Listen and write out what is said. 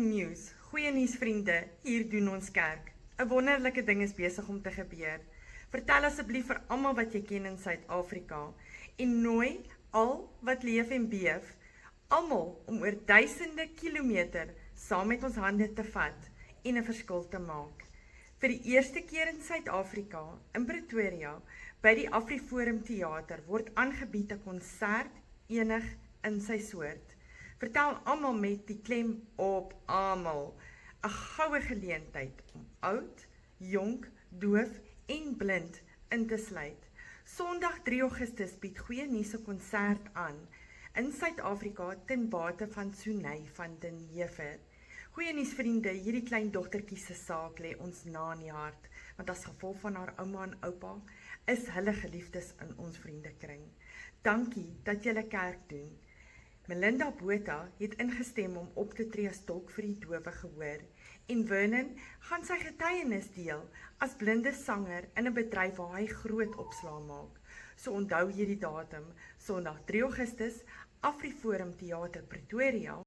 Breaking news, goeie nuus vriende, hier doen ons kerk. 'n Wonderlike ding is besig om te gebeur. Vertel asseblief vir almal wat jy ken in Suid-Afrika en nooi al wat leef en beef, almal om oor duisende kilometer saam met ons hande te vat en 'n verskil te maak. Vir die eerste keer in Suid-Afrika, in Pretoria, by die AfriForum Theater word aangebied 'n konsert enig in sy soort. Vertel almal met die klem op almal, 'n goue geleentheid om oud, jonk, doof en blind in te sluit. Sondag 3 Augustus bied Goeie Nuus 'n konsert aan in Suid-Afrika ten bate van Soenay van den Heever. Goeie nuus vriende, hierdie klein dogtertjie se saak lê ons na in die hart, want as gevolg van haar ouma en oupa is hulle geliefdes in ons vriendekring. Dankie dat julle kerk doen. Melinda Botha het ingestem om op te tree as tolk vir die dowe gehoor en Vernon gaan sy getuienis deel as blinde sanger in 'n bedryf waar hy groot opslaa maak. So onthou hierdie datum, Sondag 3 Augustus, AfriForum Theater Pretoria.